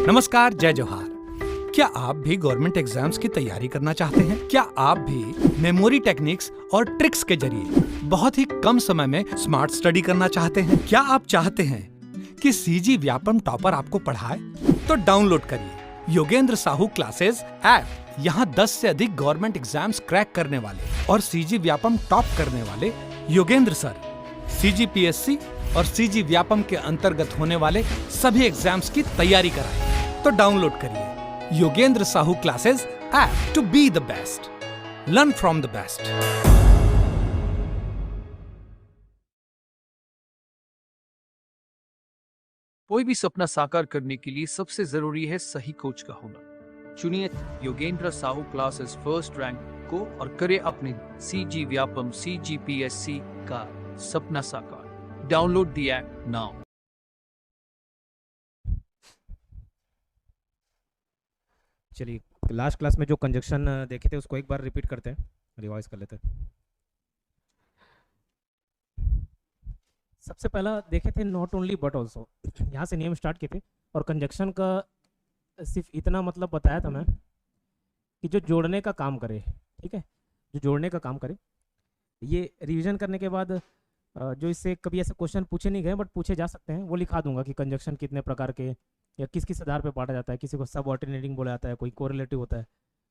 नमस्कार, जय जोहार। क्या आप भी गवर्नमेंट एग्जाम्स की तैयारी करना चाहते हैं? क्या आप भी मेमोरी टेक्निक्स और ट्रिक्स के जरिए बहुत ही कम समय में स्मार्ट स्टडी करना चाहते हैं? क्या आप चाहते हैं कि सीजी व्यापम टॉपर आपको पढ़ाए? तो डाउनलोड करिए योगेंद्र साहू क्लासेस ऐप। यहाँ 10 से अधिक गवर्नमेंट एग्जाम्स क्रैक करने वाले और सीजी व्यापम टॉप करने वाले योगेंद्र सर सीजीपीएससी और सीजी व्यापम के अंतर्गत होने वाले सभी एग्जाम्स की तैयारी कराएं। तो डाउनलोड करिए Yogendra Sahu classes app to be the best, learn from the best. कोई भी सपना साकार करने के लिए सबसे जरूरी है सही कोच का होना। चुनिए Yogendra Sahu classes first rank को और करें अपने सीजी व्यापम सीजीपीएससी का सपना साकार। Download the app now. चलिए, लास्ट क्लास में जो कंजक्शन देखे थे उसको एक बार रिपीट करते हैं, रिवाइज कर लेते हैं। सबसे पहला देखे थे नॉट ओनली बट ऑल्सो, यहाँ से नियम स्टार्ट किए थे और कंजक्शन का सिर्फ इतना मतलब बताया था मैं कि जो जोड़ने का काम करे, ठीक है, जो जोड़ने का काम करे। ये रिवीजन करने के बाद जो इससे कभी ऐसे क्वेश्चन पूछे नहीं गए बट पूछे जा सकते हैं वो लिखा दूंगा कि कंजक्शन कितने प्रकार के या किस किस आधार पे बांटा जाता है। किसी को सब ऑल्टरनेटिंग बोला जाता है, कोई कोरिलेटिव होता है।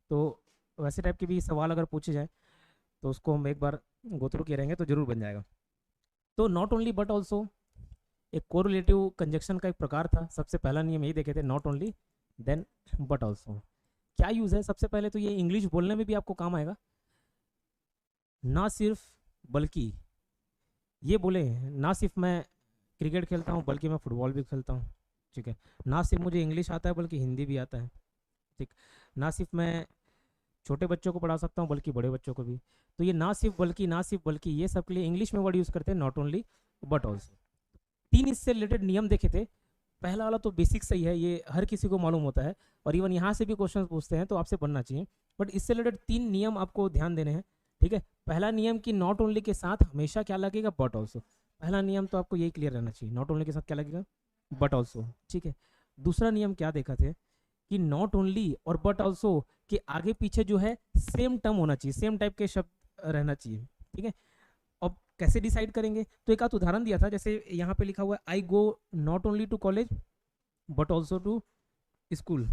तो वैसे टाइप के भी सवाल अगर पूछे जाए तो उसको हम एक बार गो थ्रू किए रहेंगे तो जरूर बन जाएगा। तो नॉट ओनली बट ऑल्सो एक कोरिलेटिव कंजक्शन का एक प्रकार था। सबसे पहला नियम यही देखे थे, not only then but also. क्या यूज़ है? सबसे पहले तो ये इंग्लिश बोलने में भी आपको काम आएगा। ना सिर्फ बल्कि, ये बोले ना सिर्फ मैं क्रिकेट खेलता हूँ बल्कि मैं फुटबॉल भी खेलता हूँ, ठीक है। ना सिर्फ मुझे इंग्लिश आता है बल्कि हिंदी भी आता है, ठीक। ना सिर्फ मैं छोटे बच्चों को पढ़ा सकता हूँ बल्कि बड़े बच्चों को भी। तो ये ना सिर्फ बल्कि ये सब के लिए इंग्लिश में वर्ड यूज़ करते हैं, नॉट ओनली बट ऑल्सो। 3 इससे रिलेटेड नियम देखे थे। पहला वाला तो बेसिक सही है, ये हर किसी को मालूम होता है और इवन यहाँ से भी क्वेश्चन पूछते हैं तो आपसे पढ़ना चाहिए। बट इससे रिलेटेड 3 नियम आपको ध्यान देने हैं, ठीक है। पहला नियम कि नॉट ओनली के साथ हमेशा क्या लगेगा? But also. पहला नियम तो आपको यही क्लियर रहना चाहिए, नॉट ओनली के साथ क्या लगेगा? बट ऑल्सो, ठीक है। दूसरा नियम क्या देखा थे कि नॉट ओनली और बट ऑल्सो के आगे पीछे जो है सेम टर्म होना चाहिए, सेम टाइप के शब्द रहना चाहिए, ठीक है। अब कैसे डिसाइड करेंगे? तो एक आध उदाहरण दिया था, जैसे यहाँ पे लिखा हुआ है I go not only to college but also to school.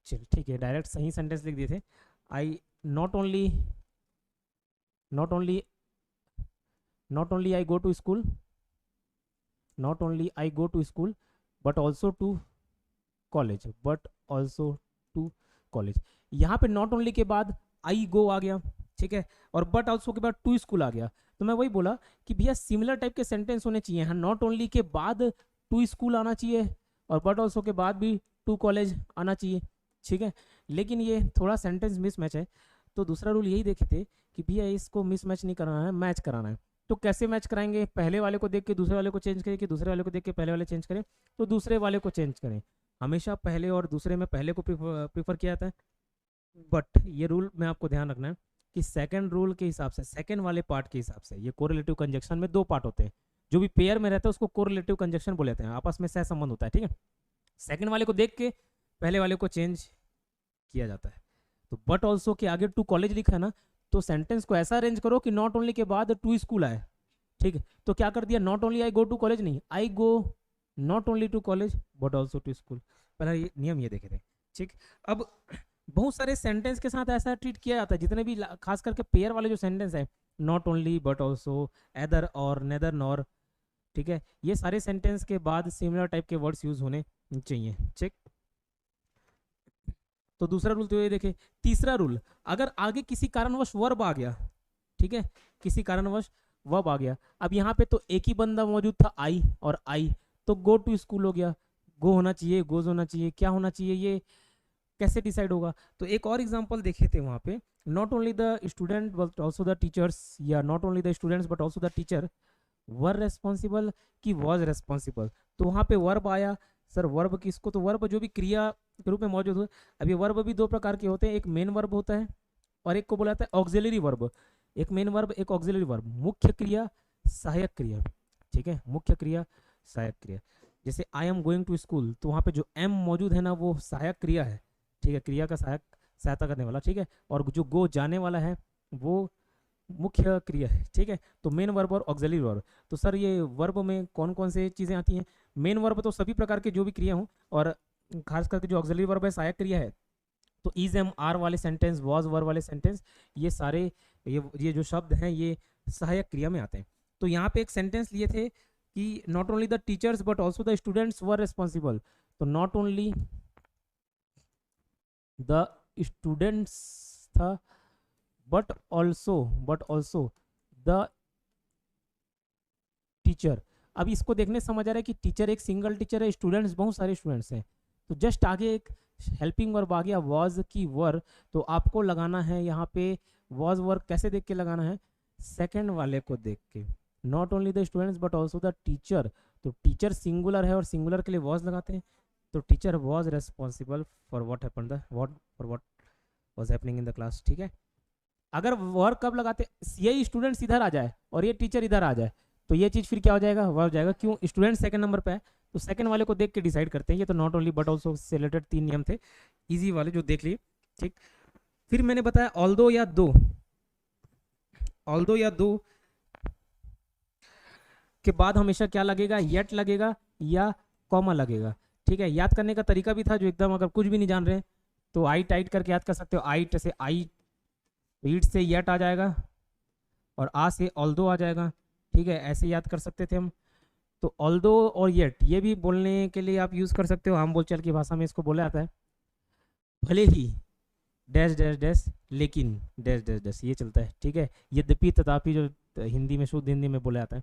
चल ठीक है, डायरेक्ट सही सेंटेंस लिख दिए थे। I not only I go to school, not only I go to school but also to college, but also to college। यहाँ पे not only के बाद I go आ गया, ठीक है, और but also के बाद to school आ गया। तो मैं वही बोला कि भैया सिमिलर टाइप के सेंटेंस होने चाहिए। हाँ, not only के बाद to school आना चाहिए और but also के बाद भी to college आना चाहिए, ठीक है। लेकिन ये थोड़ा सेंटेंस मिसमैच है। तो दूसरा रूल यही देखे थे कि भैया इसको मिसमैच नहीं कराना है, मैच कराना है। तो कैसे मैच कराएंगे? पहले वाले को देख के दूसरे वाले को चेंज करें कि दूसरे वाले को देख के पहले वाले चेंज करें? तो दूसरे वाले को चेंज करें। हमेशा पहले और दूसरे में पहले को प्रीफर किया जाता है। बट ये रूल में आपको ध्यान रखना है कि सेकंड रूल के हिसाब से, सेकंड वाले पार्ट के हिसाब से, ये कोरिलेटिव कंजक्शन में 2 पार्ट होते हैं। जो भी पेयर में रहता है उसको कोरिलेटिव कंजक्शन बोले जाते हैं, आपस में सहसंबंध होता है, ठीक है। सेकंड वाले को देख के पहले वाले को चेंज किया जाता है। तो बट ऑल्सो के आगे टू कॉलेज लिखा है ना, तो सेंटेंस को ऐसा अरेंज करो कि नॉट ओनली के बाद टू स्कूल आए, ठीक है। तो क्या कर दिया? Not only I go to college नहीं, I go not only to college but also to school. पहला ये नियम ये देखे थे, ठीक। अब बहुत सारे सेंटेंस के साथ ऐसा ट्रीट किया जाता है, जितने भी खास करके पेयर वाले जो सेंटेंस है, not only but also, either और नेदर नॉर, ठीक है, ये सारे सेंटेंस के बाद सिमिलर टाइप के वर्ड्स यूज होने चाहिए, ठीक। तो दूसरा रूल तो ये देखे। तीसरा रूल, अगर आगे किसी कारणवश वर्ब आ गया, ठीक है, किसी कारणवश वर्ब आ गया। अब यहाँ पे तो एक ही बंदा मौजूद था, आई और आई, तो गो टू स्कूल हो गया। गो होना चाहिए, गोज होना चाहिए, क्या होना चाहिए, ये कैसे डिसाइड होगा? तो एक और एग्जांपल देखे थे वहाँ पे, not only the student but also the teachers, या not only the students but also the teacher were responsible कि वॉज रेस्पॉन्सिबल। तो वहाँ पे वर्ब आया। सर वर्ब किसको? तो वर्ब जो भी क्रिया के रूप में मौजूद हो। अब ये वर्ब भी 2 प्रकार के होते हैं, एक मेन वर्ब होता है और एक को बोला जाता है ऑक्सिलरी वर्ब। एक मेन वर्ब, एक ऑक्सिलरी वर्ब, मुख्य क्रिया, सहायक क्रिया, ठीक है, मुख्य क्रिया, सहायक क्रिया। जैसे I am going to school, तो वहाँ पे जो एम मौजूद है ना वो सहायक क्रिया है, ठीक है, क्रिया का सहायता करने वाला, ठीक है, और जो गो जाने वाला है वो मुख्य क्रिया है, ठीक है। तो मेन वर्ब और ऑक्सिलरी वर्ब, तो सर ये वर्ब में कौन कौन से चीज़ें आती हैं? मेन वर्ब तो सभी प्रकार के जो भी क्रिया हों, और खास करके जो ऑक्सिलरी वर्ब है सहायक क्रिया है, तो इज एम आर वाले सेंटेंस, वॉज वर वाले सेंटेंस, ये सारे ये जो शब्द हैं ये सहायक क्रिया में आते हैं। तो यहाँ पे एक सेंटेंस लिए थे कि not only the teachers but also the students were responsible, तो नॉट ओनली द स्टूडेंट्स था बट ऑल्सो द टीचर। अब इसको देखने से समझ आ रहा है कि टीचर एक सिंगल टीचर है, स्टूडेंट्स बहुत सारे स्टूडेंट्स हैं, तो जस्ट आगे एक हेल्पिंग वर्ब आ गया वॉज की वर, तो आपको लगाना है यहाँ पे वॉज वर, कैसे देख के लगाना है? सेकंड वाले को देख के, not only the students but also the teacher, तो टीचर सिंगुलर है और सिंगुलर के लिए वॉज लगाते हैं, तो teacher was responsible for what happened the what was happening in the class, ठीक है। अगर वर कब लगाते, ये स्टूडेंट्स इधर आ जाए और ये टीचर इधर आ जाए, तो ये चीज़ फिर क्या हो जाएगा? वह हो जाएगा, क्यों? स्टूडेंट सेकंड नंबर पे है, तो सेकंड वाले को देख के डिसाइड करते हैं। ये तो not only but also say related 3 नियम थे, इजी वाले जो देख लिए, ठीक। फिर मैंने बताया ऑल्दो या दो के बाद हमेशा क्या लगेगा? येट लगेगा या कॉमा लगेगा, ठीक है। याद करने का तरीका भी था जो एकदम, अगर कुछ भी नहीं जान रहे हैं तो आई टाइट करके याद कर सकते हो। आइट से आई, ईट से येट आ जाएगा और आ से ऑल्दो आ जाएगा, ठीक है, ऐसे याद कर सकते थे हम। तो ऑल्दो और येट ये भी बोलने के लिए आप यूज़ कर सकते हो, आम बोलचाल की भाषा में इसको बोला जाता है भले ही डैश डैश डैश लेकिन डैश डैश डैश, ये चलता है, ठीक है। यद्यपि तथापि जो हिंदी में, शुद्ध हिंदी में बोला जाता है,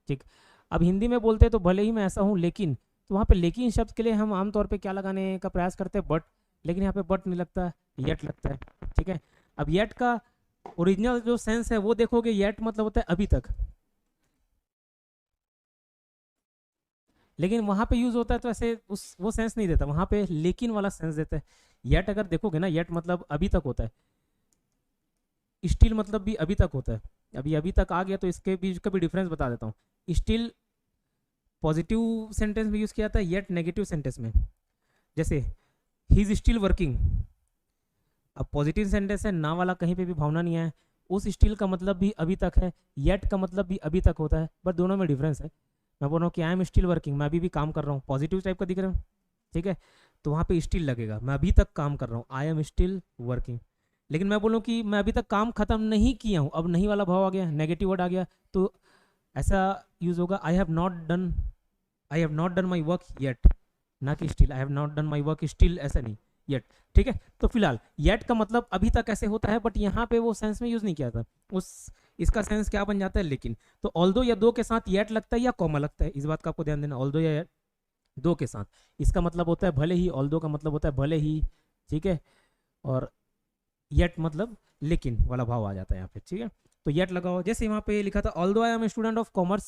ठीक। अब हिंदी में बोलते हैं तो भले ही मैं ऐसा हूँ लेकिन, तो वहाँ पे लेकिन शब्द के लिए हम आमतौर पे क्या लगाने का प्रयास करते हैं? बट, लेकिन यहाँ पे बट नहीं लगता, येट लगता है, ठीक है। अब येट का ओरिजिनल जो सेंस है वो देखोगे, येट मतलब होता है अभी तक, लेकिन वहाँ पे यूज होता है तो ऐसे वो सेंस नहीं देता, वहाँ पे लेकिन वाला सेंस देता है। येट अगर देखोगे ना, येट मतलब अभी तक होता है, स्टिल मतलब भी अभी तक होता है। अभी तक आ गया तो इसके बीच का भी डिफरेंस बता देता हूँ। स्टिल पॉजिटिव सेंटेंस में यूज किया जाता है, येट नेगेटिव सेंटेंस में। जैसे ही इज स्टिल वर्किंग, अब पॉजिटिव सेंटेंस है, ना वाला कहीं पे भी भावना नहीं है, उस स्टिल का मतलब भी अभी तक है, येट का मतलब भी अभी तक होता है, बट दोनों में डिफरेंस है। मैं बोल रहा हूँ कि आई एम स्टिल वर्किंग, मैं अभी भी काम कर रहा हूँ, पॉजिटिव टाइप का दिख रहा हूँ, ठीक है, तो वहाँ पे स्टिल लगेगा, मैं अभी तक काम कर रहा हूँ, आई एम स्टिल वर्किंग। लेकिन मैं बोलूँ कि मैं अभी तक काम खत्म नहीं किया हूँ, अब नहीं वाला भाव आ गया, नेगेटिव वर्ड आ गया, तो ऐसा यूज होगा I have not done my work yet, ना कि still, I have not done my work still, ऐसा नहीं, येट, ठीक है। तो फिलहाल येट का मतलब अभी तक ऐसे होता है, बट यहाँ पे वो सेंस में यूज नहीं किया था, इसका सेंस क्या बन जाता है? लेकिन। तो ऑल्दो या दो के साथ येट लगता है या कॉमा लगता है, इस बात का आपको ध्यान देना। ऑल्दो या दो के साथ, इसका मतलब होता है भले ही, ऑल्दो का मतलब होता है भले ही, ठीक है, और येट मतलब लेकिन वाला भाव आ जाता है यहाँ पे, ठीक है। तो येट लगाओ, जैसे वहाँ पे लिखा था although I am a student of commerce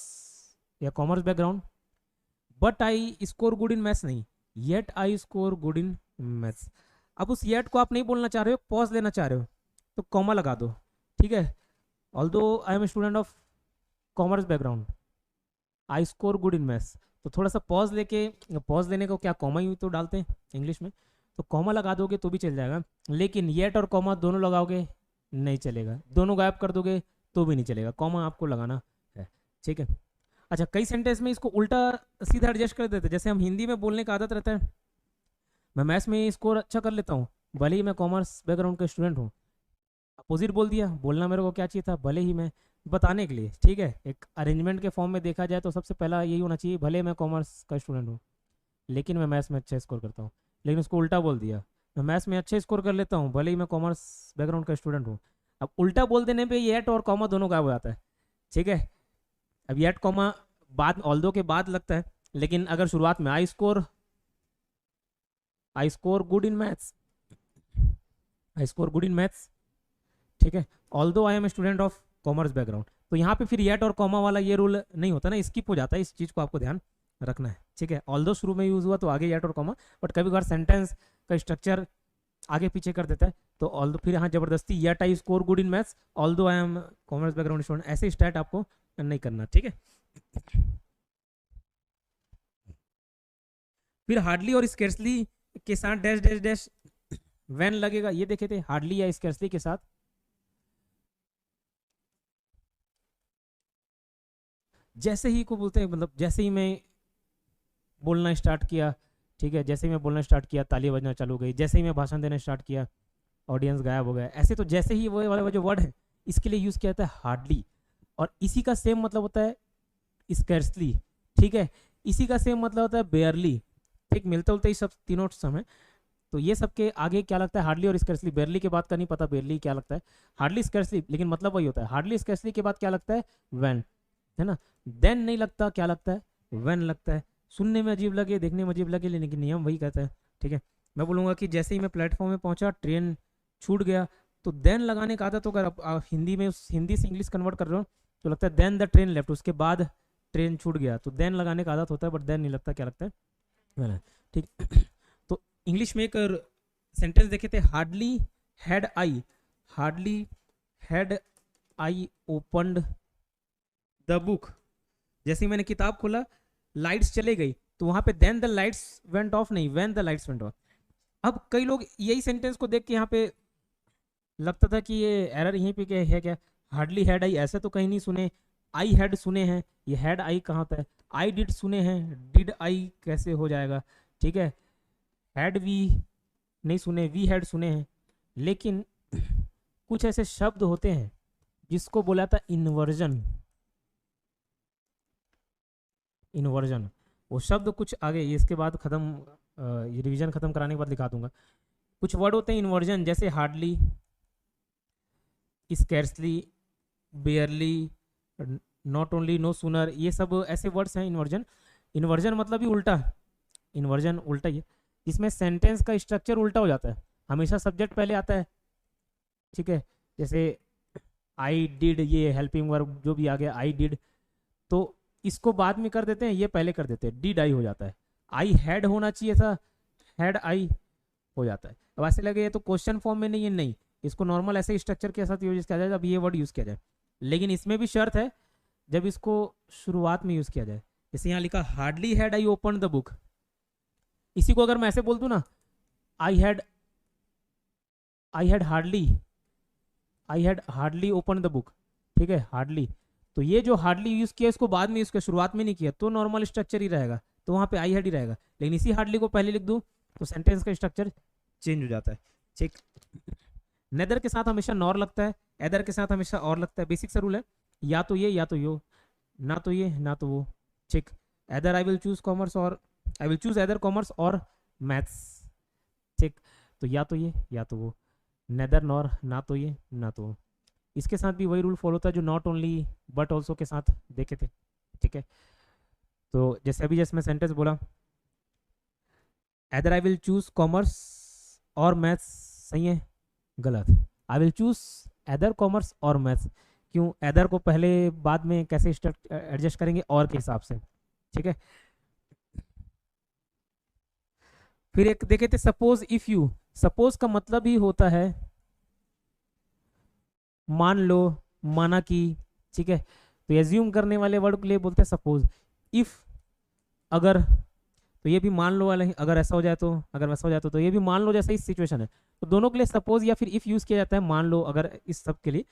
या commerce background but I score good in maths, नहीं, yet I score good in maths. अब उस येट को आप नहीं बोलना चाह रहे हो, पॉज लेना चाह रहे हो, तो कॉमा लगा दो, ठीक है। Although I am a student of commerce background, I score good in maths, तो थोड़ा सा पॉज लेने को क्या कॉमा ही तो डालते हैं इंग्लिश में, तो कॉमा लगा दोगे तो भी चल जाएगा। लेकिन येट और कॉमा दोनों लगाओगे नहीं चलेगा, दोनों गायब कर दोगे तो भी नहीं चलेगा, कॉमा आपको लगाना है, ठीक है। अच्छा, कई सेंटेंस में इसको उल्टा सीधा एडजस्ट कर देते हैं, जैसे हम हिंदी में बोलने का आदत रहता है, मैं मैथ्स में स्कोर अच्छा कर लेता हूँ, भले ही मैं कॉमर्स बैकग्राउंड का स्टूडेंट हूँ, अपोजिट बोल दिया, बोलना मेरे को क्या चाहिए था? भले ही, मैं बताने के लिए, ठीक है। एक अरेंजमेंट के फॉर्म में देखा जाए तो सबसे पहला यही होना चाहिए, भले मैं कॉमर्स का स्टूडेंट हूँ लेकिन मैं मैथ्स में अच्छा स्कोर करता हूँ, लेकिन उसको उल्टा बोल दिया, मैं मैथ्स में अच्छे स्कोर कर लेता हूँ भले ही मैं कॉमर्स बैकग्राउंड का स्टूडेंट हूँ। अब उल्टा बोल देने पे येट और कॉमा दोनों गायब हो जाता है, ठीक है। अब येट कॉमा बाद, ऑल्दो के बाद लगता है, लेकिन अगर शुरुआत में I score good in maths, ठीक है, although I am a student of commerce background, तो यहाँ पे फिर येट और कॉमा वाला ये रूल नहीं होता ना, स्किप हो जाता है, इस चीज़ को आपको ध्यान रखना है, ठीक है। ऑल्दो शुरू में यूज हुआ तो आगे येट और कॉमा, बट कभी कभार सेंटेंस का स्ट्रक्चर आगे पीछे कर देता है, तो ऑल्दो फिर यहाँ जबरदस्ती yet I score good in maths although I M commerce background student, ऐसे स्टार्ट आपको नहीं करना, ठीक है। फिर हार्डली और स्केर्सली के साथ डैश डैश डैश व्हेन लगेगा, ये देखे थे हार्डली या स्केर्सली के साथ। जैसे ही को बोलते हैं, मतलब जैसे ही मैं बोलना स्टार्ट किया, ठीक है, जैसे ही मैं बोलना स्टार्ट किया ताली बजना चालू हो गई, जैसे ही मैं भाषण देना स्टार्ट किया ऑडियंस गायब हो गया। ऐसे तो जैसे ही वो वाला जो वर्ड है इसके लिए यूज किया जाता है हार्डली, और इसी का सेम मतलब होता है स्कैर्सली, ठीक है, इसी का सेम मतलब होता है बेयरली, ठीक, मिलते जुलते ही सब तीनों समय। तो ये सबके आगे क्या लगता है, हार्डली और स्कैर्सली। बेयरली के बाद का नहीं पता बेयरली क्या लगता है, हार्डली स्कैर्सली, लेकिन मतलब वही होता है। हार्डली स्कैर्सली के बाद क्या लगता है, व्हेन, है ना। देन नहीं लगता, क्या लगता है, व्हेन लगता है। सुनने में अजीब लगे, देखने में अजीब लगे, लेकिन नियम वही कहता है, ठीक है। मैं बोलूँगा कि जैसे ही मैं प्लेटफॉर्म में पहुंचा, ट्रेन छूट गया, तो देन लगाने का आदत, तो अगर आप हिंदी में हिंदी से इंग्लिश कन्वर्ट कर रहे हो तो लगता है देन द ट्रेन लेफ्ट, उसके बाद ट्रेन छूट गया, तो देन लगाने का आदत होता है, बट देन नहीं लगता, क्या लगता है, when है, ठीक। तो इंग्लिश में एक सेंटेंस देखे थे, hardly had I, hardly had I opened the book, जैसे ही मैंने किताब खोला लाइट्स चले गई, तो वहां पे then the lights went off नहीं, when the lights went off. अब कई लोग यही सेंटेंस को देख के यहाँ पे लगता था कि ये एरर यहीं पे क्या है, क्या हार्डली हैड आई ऐसे तो कहीं नहीं सुने, आई हैड सुने हैं, ये हैड आई कहाँ होता है, आई डिड सुने हैं, डिड आई कैसे हो जाएगा, ठीक है, हैड वी नहीं सुने, वी हैड सुने हैं। लेकिन कुछ ऐसे शब्द होते हैं जिसको बोला था इन्वर्जन, इन्वर्जन, वो शब्द कुछ आगे इसके बाद खत्म, ये रिवीजन खत्म कराने के बाद दिखा दूंगा। कुछ वर्ड होते हैं इन्वर्जन, जैसे hardly, scarcely, barely, not only, no sooner, ये सब ऐसे वर्ड्स हैं इन्वर्जन। इन्वर्जन मतलब ही उल्टा, इन्वर्जन उल्टा ही है, इसमें सेंटेंस का स्ट्रक्चर उल्टा हो जाता है, हमेशा सब्जेक्ट पहले आता है, ठीक है, जैसे आई डिड, ये हेल्पिंग वर्ब जो भी आ गया आई डिड, तो इसको बाद में कर देते हैं, ये पहले कर देते हैं, डिड आई हो जाता है, आई हैड होना चाहिए था, हैड आई हो जाता है। अब ऐसे लगे ये तो क्वेश्चन फॉर्म में नहीं है, नहीं, इसको नॉर्मल ऐसे स्ट्रक्चर के साथ यूज किया जाए जब ये वर्ड यूज किया जाए, लेकिन इसमें भी शर्त है जब इसको शुरुआत में यूज किया जाए। जैसे यहाँ लिखा hardly had I open the book, इसी को अगर मैं ऐसे बोल दूं ना, I had hardly, I had hardly open the book, ठीक है, हार्डली, तो ये जो हार्डली यूज किया इसको बाद में इसके शुरुआत में नहीं किया, तो नॉर्मल स्ट्रक्चर ही रहेगा, तो वहां पे आई हैड ही रहेगा। लेकिन इसी हार्डली को पहले लिख दूं तो सेंटेंस का स्ट्रक्चर चेंज हो जाता है, ठीक। नेदर के साथ हमेशा नॉर लगता है, एदर के साथ हमेशा और लगता है, बेसिक सा रूल है, या तो ये या तो यो, ना तो ये ना तो वो, ठीक। Either I will choose commerce, और I will choose either commerce और मैथ्स, ठीक, तो या तो ये या तो वो, नेदर नॉर, ना तो ये ना तो वो। इसके साथ भी वही रूल फॉलो होता है जो नॉट ओनली बट ऑल्सो के साथ देखे थे, ठीक है। तो जैसे अभी जैसे मैं सेंटेंस बोला, either I will choose commerce और मैथ्स, सही है, गलत, आई विल चूज एदर कॉमर्स और मैथ्स, क्यों, एदर को पहले बाद में कैसे एडजस्ट करेंगे और के हिसाब से, ठीक है। फिर एक देखे थे सपोज इफ यू, सपोज का मतलब ही होता है मान लो, माना कि, ठीक है, तो एज्यूम करने वाले वर्ड के लिए बोलते हैं सपोज। इफ अगर, तो ये भी मान लो वाले, अगर ऐसा हो जाए तो, अगर वैसा हो जाए तो ये भी मान लो जैसा ही सिचुएशन है, तो दोनों के लिए सपोज या फिर इफ यूज किया जाता है, मान लो अगर, इस सब के लिए,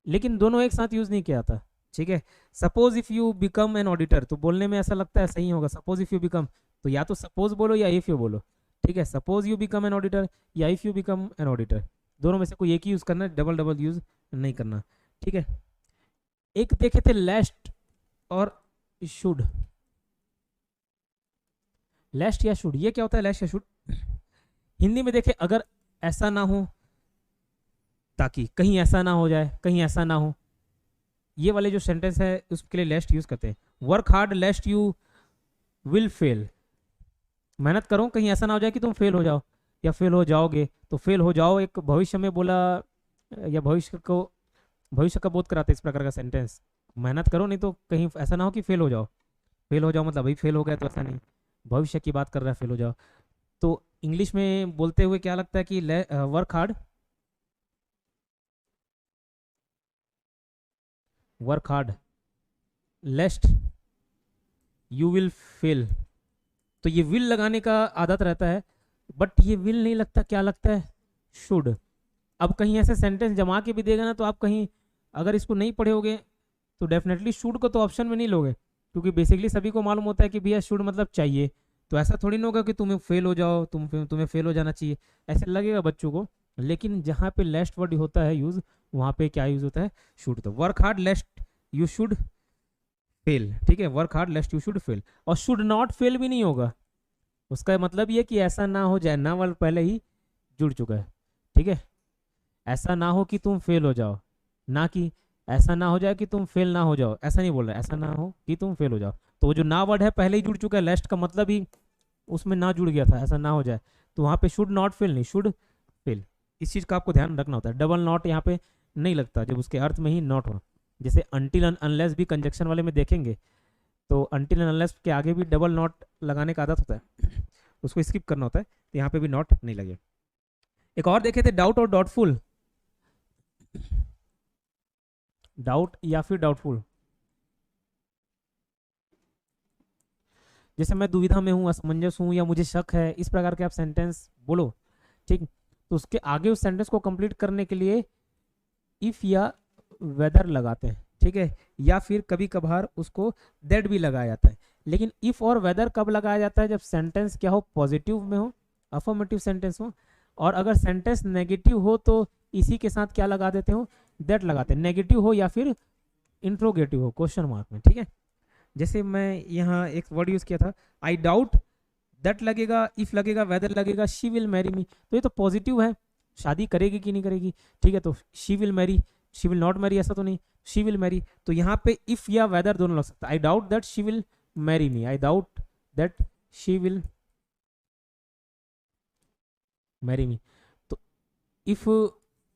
लेकिन दोनों एक साथ यूज नहीं किया जाता, ठीक है। Suppose if you become an auditor, तो बोलने में ऐसा लगता है सही होगा, सपोज इफ यू बिकम, तो या तो सपोज बोलो या इफ यू बोलो, ठीक है, suppose you become an auditor या if you become an auditor, दोनों में से कोई एक ही यूज करना है, डबल डबल यूज नहीं करना, ठीक है। एक देखे थे लेस्ट और शुड, लेस्ट या शुड, ये क्या होता है लेस्ट या शुड, हिंदी में देखे अगर ऐसा ना हो, ताकि कहीं ऐसा ना हो जाए, कहीं ऐसा ना हो, ये वाले जो सेंटेंस है उसके लिए लेस्ट यूज करते हैं। Work hard लेस्ट you will fail, मेहनत करो कहीं ऐसा ना हो जाए कि तुम फेल हो जाओ या फेल हो जाओगे, तो फेल हो जाओ एक भविष्य में बोला, या भविष्य का बोध कराते इस प्रकार का सेंटेंस, मेहनत करो नहीं तो कहीं ऐसा ना हो कि फेल हो जाओ, फेल हो जाओ मतलब अभी फेल हो गया तो ऐसा नहीं, भविष्य की बात कर रहा है फेल हो जाओ। तो इंग्लिश में बोलते हुए क्या लगता है कि work hard, लेस्ट you will fail, तो ये विल लगाने का आदत रहता है, बट ये विल नहीं लगता, क्या लगता है, शुड। अब कहीं ऐसे सेंटेंस जमा के भी देगा ना, तो आप कहीं अगर इसको नहीं पढ़े होगे तो डेफिनेटली शुड को तो ऑप्शन में नहीं लोगे, क्योंकि बेसिकली सभी को मालूम होता है कि भैया शुड मतलब चाहिए। तो ऐसा थोड़ी ना होगा कि तुम्हें फेल हो जाओ, तुम्हें फेल हो जाना चाहिए, ऐसे लगेगा बच्चों को। लेकिन जहाँ पे लेस्ट वर्ड होता है यूज, वहाँ पे क्या यूज होता है, शुड। तो work hard लेस्ट you should fail, ठीक है, work hard लेस्ट you should fail. और शुड नॉट फेल भी नहीं होगा, उसका मतलब ये कि ऐसा ना हो जाए, ना वर्ड पहले ही जुड़ चुका है, ठीक है। ऐसा ना हो कि तुम फेल हो जाओ, ना कि ऐसा ना हो जाए कि तुम फेल ना हो जाओ, ऐसा नहीं बोल रहा है, ऐसा ना हो कि तुम फेल हो जाओ। तो वो जो ना वर्ड है पहले ही जुड़ चुका है, लेस्ट का मतलब ही उसमें ना जुड़ गया था, ऐसा ना हो जाए, तो वहाँ पे शुड नॉट फेल नहीं, शुड फेल। इस चीज़ का आपको ध्यान रखना होता है। डबल नॉट यहाँ पे नहीं लगता जब उसके अर्थ में ही नॉट हो। जैसे अनटिल अनलेस भी कंजक्शन वाले में देखेंगे, तो अनटिल अनलेस के आगे भी डबल नॉट लगाने का आदत होता है, उसको स्किप करना होता है, तो यहाँ पे भी नॉट नहीं लगे। एक और देखे थे, डाउट और डाउटफुल, डाउट या फिर डाउटफुल। जैसे मैं दुविधा में हूँ, असमंजस हूँ, या मुझे शक है, इस प्रकार के आप सेंटेंस बोलो, ठीक। तो उसके आगे उस सेंटेंस को कंप्लीट करने के लिए इफ या वेदर लगाते हैं, ठीक है, या फिर कभी कभार उसको दैट भी लगाया जाता है। लेकिन इफ और वेदर कब लगाया जाता है, जब सेंटेंस क्या हो, पॉजिटिव में हो, अफर्मेटिव सेंटेंस हो। और अगर सेंटेंस नेगेटिव हो तो इसी के साथ क्या लगा देते हो, दैट लगाते हैं, नेगेटिव हो या फिर इंट्रोगेटिव हो, क्वेश्चन मार्क में, ठीक है। जैसे मैं यहाँ एक वर्ड यूज किया था, आई डाउट, दैट लगेगा, इफ लगेगा, वेदर लगेगा, शी विल मैरी मी। तो ये तो पॉजिटिव है, शादी करेगी कि नहीं करेगी, ठीक है। तो she will Mary, she will not Mary ऐसा तो नहीं, शी विल मैरी। तो यहाँ पे इफ या वेदर दोनों लग सकता है। I doubt that she will marry me, I doubt that she will marry me. तो इफ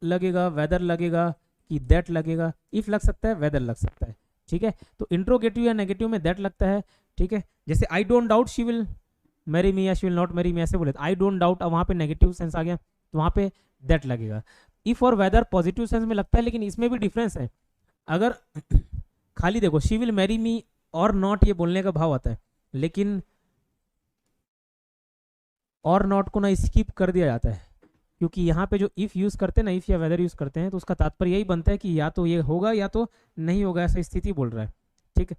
लगेगा, वेदर लगेगा कि दैट लगेगा, इफ लग सकता है, वेदर लग सकता है, ठीक है। तो इंट्रोगेटिव या नेगेटिव में दैट लगता है, ठीक है। जैसे I don't doubt she will marry me या she will not marry me, ऐसे बोले आई डोंट डाउट, अब वहाँ पे नेगेटिव सेंस आ गया, तो वहाँ पे दैट लगेगा। इफ और वेदर पॉजिटिव सेंस में लगता है, लेकिन इसमें भी डिफरेंस है। अगर खाली देखो शी विल मैरी मी और नॉट, ये बोलने का भाव आता है, लेकिन और नॉट को ना स्किप कर दिया जाता है, क्योंकि यहाँ पे जो इफ यूज करते हैं ना, इफ या वेदर यूज करते हैं, तो उसका तात्पर्य यही बनता है कि या तो ये होगा या तो नहीं होगा, ऐसा स्थिति बोल रहा है, ठीक है।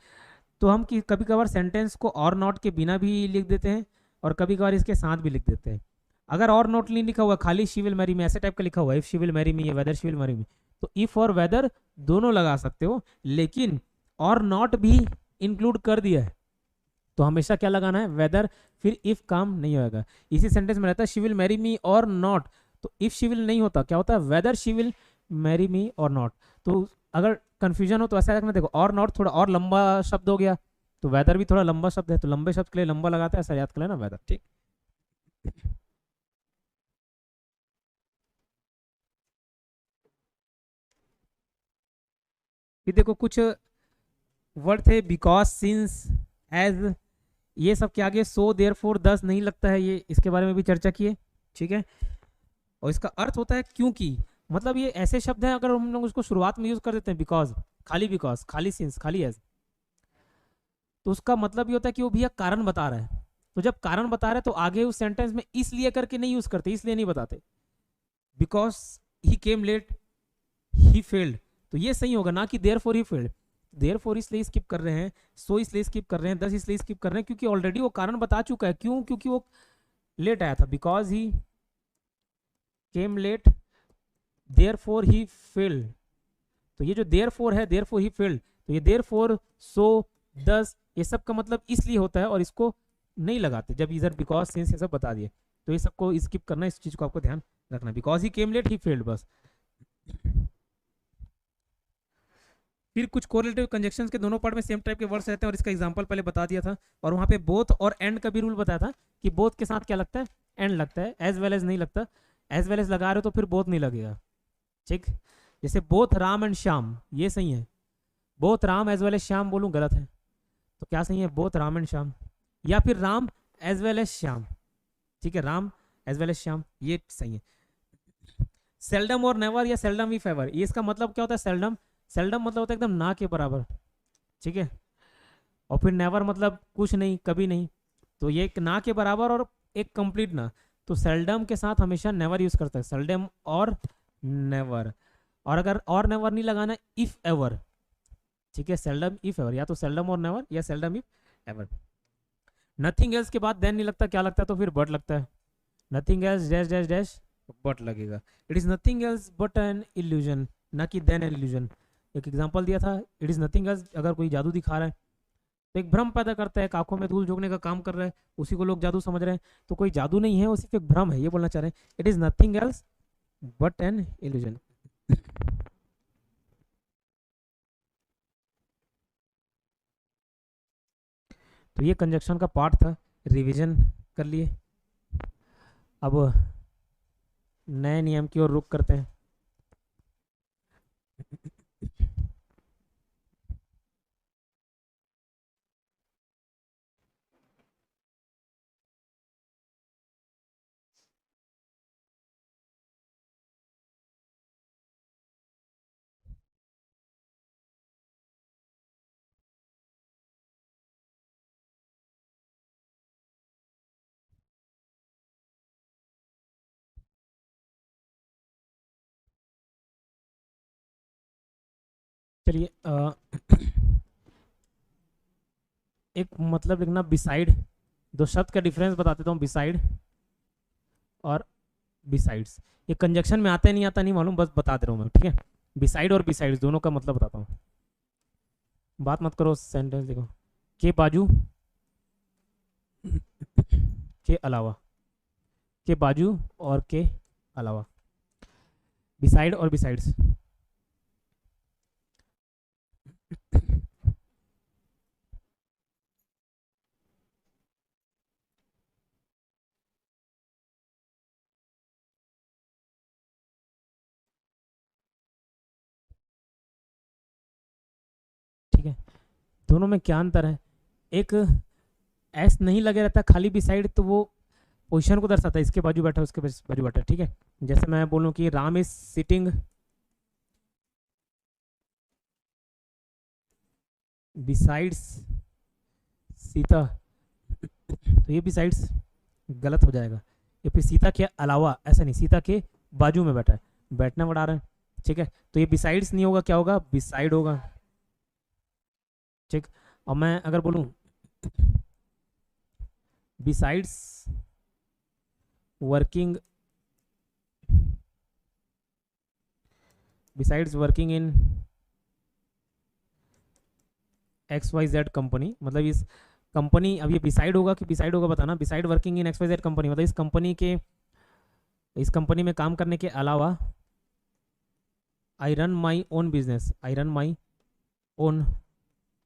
तो हम कभी कभार सेंटेंस को और नॉट के बिना भी लिख देते हैं, और कभी कभार इसके साथ भी लिख देते हैं। अगर और नॉट नहीं लिखा हुआ, खाली शी विल मैरी मी ऐसे टाइप का लिखा हुआ, if she will marry me या whether she will marry me, तो इफ और वेदर दोनों लगा सकते हो, लेकिन और नॉट भी इंक्लूड कर दिया है, तो हमेशा क्या लगाना है, वेदर, फिर इफ काम नहीं होगा। इसी सेंटेंस में रहता है शी विल मैरी मी और नॉट, तो इफ शी विल नहीं होता, क्या होता है, वेदर शी विल मैरी मी और नॉट। तो अगर कंफ्यूजन हो तो ऐसा रखना, देखो और नॉट थोड़ा और लंबा शब्द हो गया, तो वेदर भी थोड़ा लंबा शब्द है, तो लंबे शब्द के लिए लंबा लगाता है, ऐसा याद कर लेना, वेदर, ठीक। फिर देखो कुछ वर्ड थे, बिकॉज, सिंस, एज, ये सब के आगे सो, देयरफॉर, दस नहीं लगता है, ये इसके बारे में भी चर्चा किए, ठीक है। और इसका अर्थ होता है क्योंकि, मतलब ये ऐसे शब्द हैं, अगर हम लोग उसको शुरुआत में यूज कर देते हैं, बिकॉज, खाली सिंस, खाली एज, तो उसका मतलब ये होता है कि वो भैया कारण बता रहा है। तो जब कारण बता रहा है तो आगे उस सेंटेंस में इसलिए करके नहीं यूज करते, इसलिए नहीं बताते। Because he came late, he failed, तो ये सही होगा, ना कि देयरफॉर ही फेल्ड। देयरफॉर इसलिए स्किप कर रहे हैं, सो इसलिए स्किप कर रहे हैं, दस इसलिए स्किप कर रहे हैं, क्योंकि ऑलरेडी वो कारण बता चुका है। क्यों? क्योंकि वो लेट आया था, because he came late, therefore he failed. तो ये जो देयरफॉर है, देयरफॉर ही फेल्ड, तो ये देयरफॉर, सो, दस, ये सब का मतलब इसलिए होता है, और इसको नहीं लगाते जब इधर बिकॉज, सिंस ये सब बता दिए, तो ये सबको स्किप करना, इस चीज को आपको ध्यान रखना। Because he came late, he failed, बस। फिर कुछ कोरिलेटिव कंजक्शंस के दोनों पार्ट में सेम टाइप के वर्ड्स रहते हैं, और इसका एग्जांपल पहले बता दिया था। और वहां पे बोथ और एंड का भी रूल बताया था कि बोथ के साथ क्या लगता है, एंड लगता है, एज वेल एज नहीं लगता। एज वेल एज लगा रहे हो तो फिर बोथ नहीं लगेगा, ठीक। जैसे बोथ राम एंड श्याम, ये सही है। Both Ram as well as Shyam बोलूं, गलत है, तो क्या सही है, बोथ राम एंड श्याम, या फिर Ram as well as Shyam, ठीक है, Ram as well as Shyam, ये सही है। सेल्डम और नेवर या सेल्डम इफ एवर, ये इसका मतलब क्या होता है, सेल्डम, सेल्डम मतलब होता है एकदम ना के बराबर, ठीक है। और फिर नेवर मतलब कुछ नहीं, कभी नहीं। तो ये एक ना के बराबर और एक कंप्लीट ना, तो सेल्डम के साथ हमेशा नेवर यूज करते हैं, सेल्डम और नेवर। और अगर और नेवर नहीं लगाना, इफ एवर, ठीक है, सेल्डम इफ एवर, या तो सेल्डम और नेवर या seldom if ever. Nothing else के बाद देन नहीं लगता, क्या लगता है, तो फिर बट लगता है, nothing else dash dash dash but लगेगा। It is nothing else but an illusion, ना कि देन एन इल्यूजन। एक एग्जांपल दिया था, इट इज नथिंग एल्स, अगर कोई जादू दिखा रहा है तो एक भ्रम पैदा करता है, आंखों में धूल झोंकने का काम कर रहा है, उसी को लोग जादू समझ रहे हैं, तो कोई जादू नहीं है, वो सिर्फ एक भ्रम है, ये बोलना चाह रहे हैं। It is nothing else but an illusion. तो ये कंजक्शन का पार्ट था, रिवीजन कर लिए। अब नए नियम की ओर रुख करते हैं। चलिए एक मतलब लिखना बिसाइड, दो शब्द का डिफरेंस बता देता हूँ, बिसाइड और बिसाइड्स। ये कंजक्शन में आता है नहीं आता नहीं मालूम, बस बता दे रहा हूँ मैं, ठीक है। बिसाइड और बिसाइड्स दोनों का मतलब बताता हूँ, बात मत करो, सेंटेंस देखो। के बाजू, के अलावा, के बाजू और के अलावा, बिसाइड और बिसाइड्स। ठीक है, दोनों में क्या अंतर है, एक एस नहीं लगे रहता खाली बिसाइड, तो वो पोजीशन को दर्शाता है, इसके बाजू बैठा उसके बाजू बैठा, ठीक है। जैसे मैं बोलूँ कि Ram is sitting besides Sita, तो ये बिसाइड्स गलत हो जाएगा, ये फिर सीता के अलावा, ऐसा नहीं, सीता के बाजू में बैठा है, बैठना बढ़ा रहा है, ठीक है, तो ये बिसाइड्स नहीं होगा, क्या होगा, बिसाइड होगा, ठीक। और मैं अगर बोलूँ besides working, besides working in XYZ company, मतलब इस कंपनी, अब ये बिसाइड होगा कि बिसाइड होगा बताना, beside working in XYZ company मतलब इस कंपनी में काम करने के अलावा, I run my own business, I run my own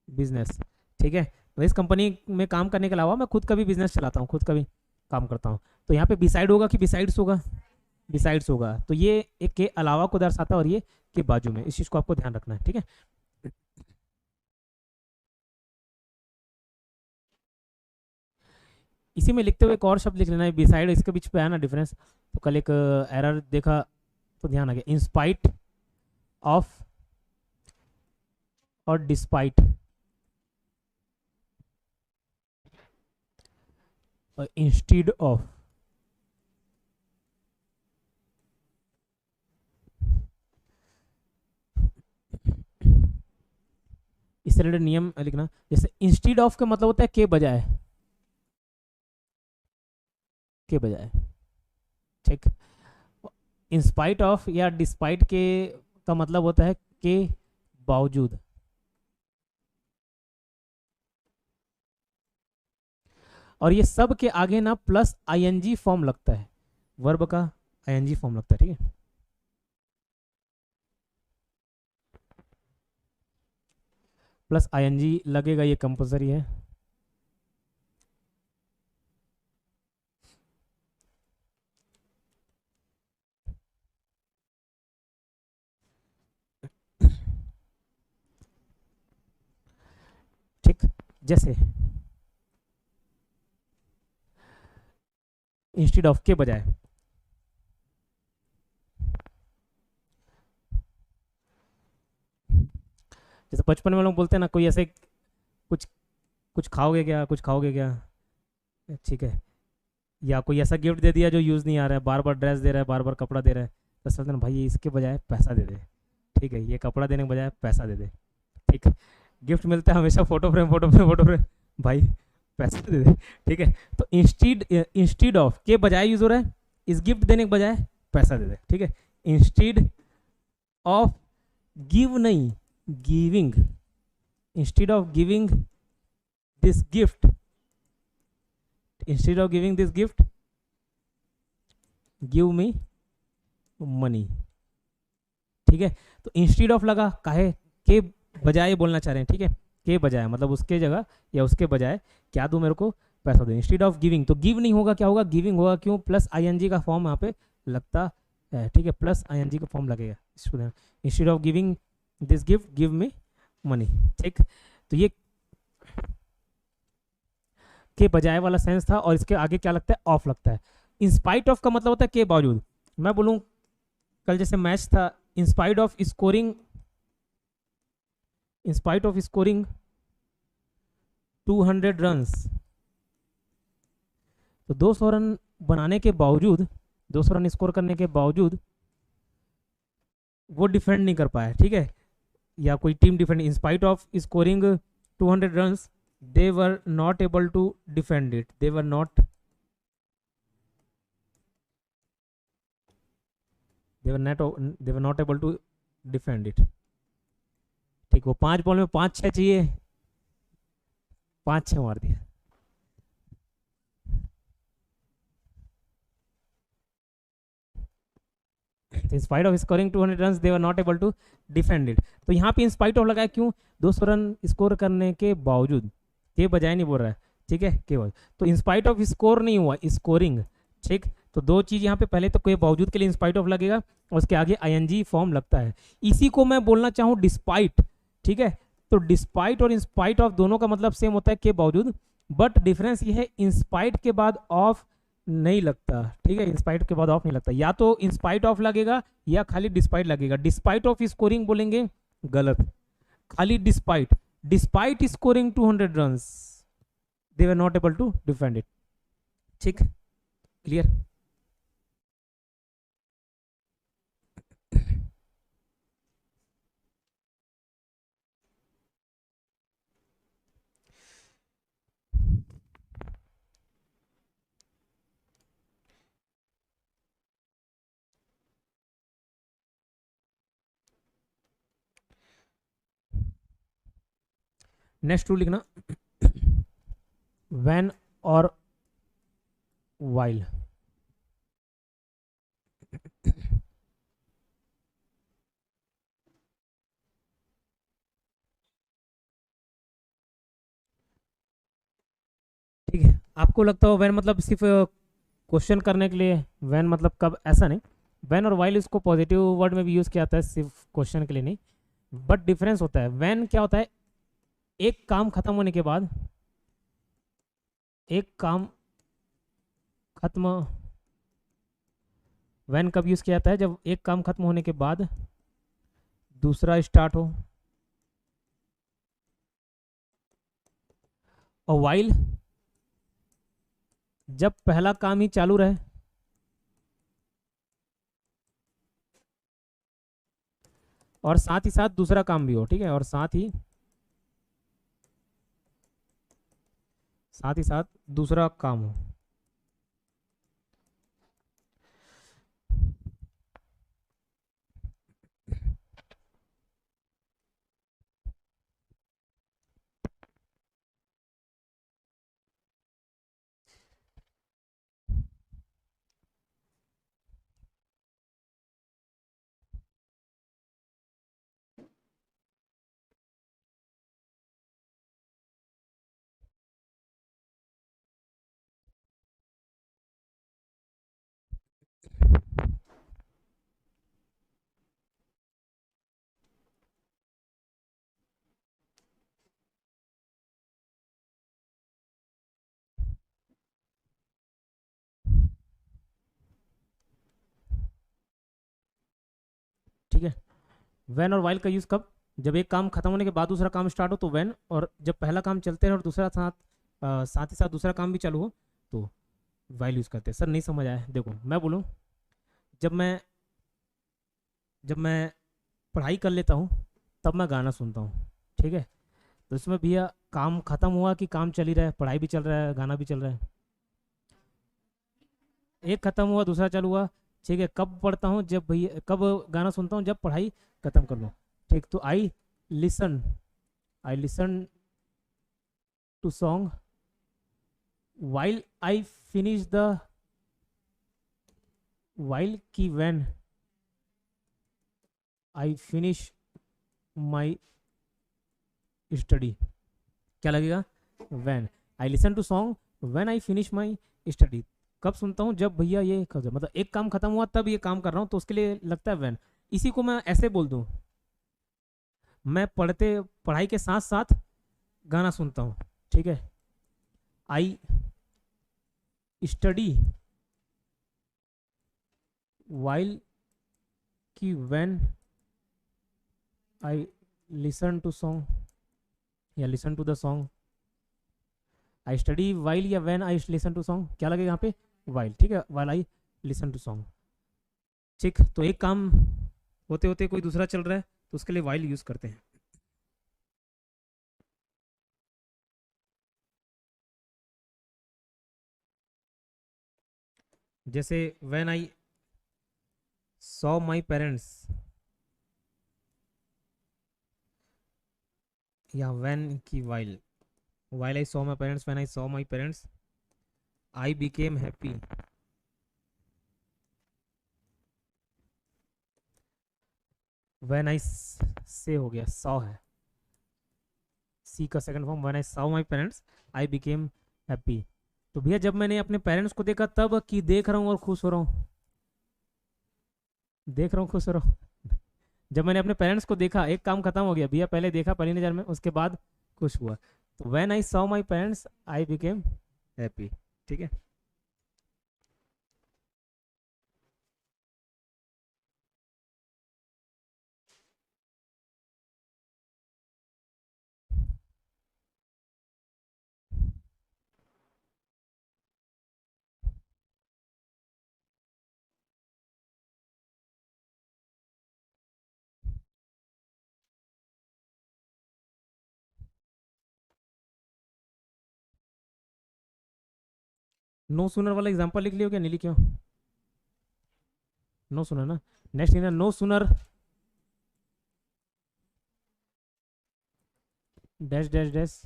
business, ठीक है, तो इस कंपनी में काम करने के अलावा मैं खुद का भी बिजनेस चलाता हूँ, खुद का भी काम करता हूँ, तो यहाँ पे बिसाइड होगा कि बिसाइड्स होगा, बिसाइड्स होगा, तो ये एक के अलावा को दर्शाता है और ये के बाजू में, इस चीज़ को आपको ध्यान रखना है, ठीक है। इसी में लिखते हुए एक और शब्द लिख लेना है बिसाइड, इसके बीच पे है ना डिफरेंस, तो कल एक एरर देखा तो ध्यान आ गया, इंस्पाइट ऑफ और डिस्पाइट, इंस्टीड ऑफ, इस रिलेटेड नियम लिखना, जैसे इंस्टीड ऑफ का मतलब होता है के बजाय, के बजाय, ठीक। इंस्पाइट ऑफ या डिस्पाइट के का मतलब होता है के बावजूद, और ये सब के आगे ना प्लस आईएनजी फॉर्म लगता है, वर्ब का आईएनजी फॉर्म लगता है, ठीक है। प्लस आईएनजी लगेगा, ये कंपलसरी है। ठीक, जैसे इंस्टेड ऑफ के बजाय, जैसे बचपन में लोग बोलते हैं ना, कोई ऐसे कुछ कुछ खाओगे क्या, कुछ खाओगे क्या, ठीक है, या कोई ऐसा गिफ्ट दे दिया जो यूज़ नहीं आ रहा है, बार बार ड्रेस दे रहा है, बार बार कपड़ा दे रहा है, तो सोचते हैं भाई ये इसके बजाय पैसा दे दे, ठीक है, ये कपड़ा देने के बजाय पैसा दे दे, ठीक है। गिफ्ट मिलता है हमेशा photo frame, photo frame, photo frame, भाई पैसा दे दे, ठीक है। तो इंस्टीड ऑफ के बजाय यूज हो रहा है, इस गिफ्ट देने के बजाय पैसा दे दे, ठीक है। इंस्टीड ऑफ गिव नहीं, giving, instead of giving this gift, instead of giving this gift give me money, ठीक है। तो इंस्टीड ऑफ लगा, काहे के बजाय बोलना चाह रहे हैं, ठीक है, के बजाय मतलब उसके जगह या उसके बजाय क्या दूं मेरे को, पैसा दो। इंस्टीड ऑफ गिविंग, तो गिव नहीं होगा, क्या होगा, गिविंग होगा, क्यों, प्लस आईएनजी का फॉर्म यहाँ पे लगता है, ठीक है, प्लस आईएनजी का फॉर्म लगेगा student. Instead of giving this gift give me money, ठीक। तो ये के बजाय वाला सेंस था, और इसके आगे क्या लगता है, ऑफ लगता है। इंस्पाइट ऑफ का मतलब होता है के बावजूद। मैं बोलूँ कल जैसे मैच था, in spite of scoring, in spite of scoring 200 runs, तो 200 रन बनाने के बावजूद, 200 रन स्कोर करने के बावजूद वो डिफेंड नहीं कर पाया, ठीक है, या कोई team defend, in spite of scoring 200 runs they were not able to defend it, they were not able to defend it, ठीक। वो 5 बॉल में 5-6 चाहिए, 5-6 मार दिया। In spite of scoring 200 runs they were not able to defend it, तो यहाँ पे इन spite of लगाया, क्यों, 200 रन स्कोर करने के बावजूद, के बजाय नहीं बोल रहा है, ठीक है, के बावजूद, तो इन स्पाइट ऑफ स्कोर नहीं हुआ, स्कोरिंग, ठीक। तो दो चीज यहाँ पे, पहले तो के बावजूद के लिए इन स्पाइट ऑफ लगेगा, और उसके आगे आईएनजी फॉर्म लगता है। इसी को मैं बोलना चाहूँ डिस्पाइट, ठीक है। तो डिस्पाइट और इंस्पाइट ऑफ दोनों का मतलब सेम होता है, के बावजूद, बट डिफरेंस ये है इंस्पाइट के बाद ऑफ नहीं लगता, ठीक है, इंस्पाइट के बाद ऑफ नहीं लगता, या तो इंस्पाइट ऑफ लगेगा या खाली डिस्पाइट लगेगा। डिस्पाइट ऑफ स्कोरिंग बोलेंगे गलत, खाली despite, despite scoring 200 runs they were not able to defend it, ठीक, क्लियर। नेक्स्ट रूल लिखना, व्हेन और वाइल, ठीक है। आपको लगता हो व्हेन मतलब सिर्फ क्वेश्चन करने के लिए, व्हेन मतलब कब, ऐसा नहीं, व्हेन और वाइल इसको पॉजिटिव वर्ड में भी यूज किया जाता है, सिर्फ क्वेश्चन के लिए नहीं, बट डिफरेंस होता है। व्हेन क्या होता है, एक काम खत्म होने के बाद, एक काम खत्म, व्हेन कब यूज किया जाता है, जब एक काम खत्म होने के बाद दूसरा स्टार्ट हो, और वाइल जब पहला काम ही चालू रहे, और साथ ही साथ दूसरा काम भी हो, ठीक है, और साथ ही साथ दूसरा काम हो, ठीक है। व्हेन और वाइल का यूज कब, जब एक काम खत्म होने के बाद दूसरा काम स्टार्ट हो तो व्हेन, और जब पहला काम चलते रहे और दूसरा साथ ही साथ दूसरा काम भी चालू हो तो वाइल यूज़ करते हैं। सर नहीं समझ आया, देखो मैं बोलूँ, जब मैं पढ़ाई कर लेता हूँ तब मैं गाना सुनता हूँ, ठीक है। तो इसमें भैया काम ख़त्म हुआ कि काम चल ही रहा है, पढ़ाई भी चल रहा है, गाना भी चल रहा है, एक ख़त्म हुआ दूसरा चालू हुआ, ठीक है। कब पढ़ता हूँ, जब भैया कब गाना सुनता हूँ, जब पढ़ाई ख़त्म कर लूँ, ठीक। तो listen I listen to song while I finish the while की when I finish my study, क्या लगेगा, when I listen to song when I finish my study। कब सुनता हूँ, जब भैया ये मतलब एक काम खत्म हुआ तब ये काम कर रहा हूँ, तो उसके लिए लगता है when। इसी को मैं ऐसे बोल दूँ, मैं पढ़ाई के साथ साथ गाना सुनता हूँ, ठीक है। आई स्टडी while कि when I listen to song या listen to the song, I study while या when I listen to song, क्या लगेगा यहाँ पे, while, ठीक है, while I listen to song, ठीक। तो एक काम होते होते कोई दूसरा चल रहा है, तो उसके लिए while यूज करते हैं। जैसे when I saw my parents या when की while I saw my parents, when I saw my parents I became happy। when I से हो गया, saw है, सी का second form, when I saw my parents I became happy। तो भैया जब मैंने अपने पेरेंट्स को देखा तब कि देख रहा हूँ और खुश हो रहा हूँ, देख रहा हूँ खुश हो रहा हूँ। जब मैंने अपने पेरेंट्स को देखा, एक काम खत्म हो गया भैया, पहले देखा पहली नज़र में, उसके बाद खुश हुआ, तो when I saw my parents I became happy, ठीक है। नो सुनर वाला एग्जांपल लिख लियो, क्या नहीं लिखियो, नो सुनर ना। नेक्स्ट है no sooner dash dash dash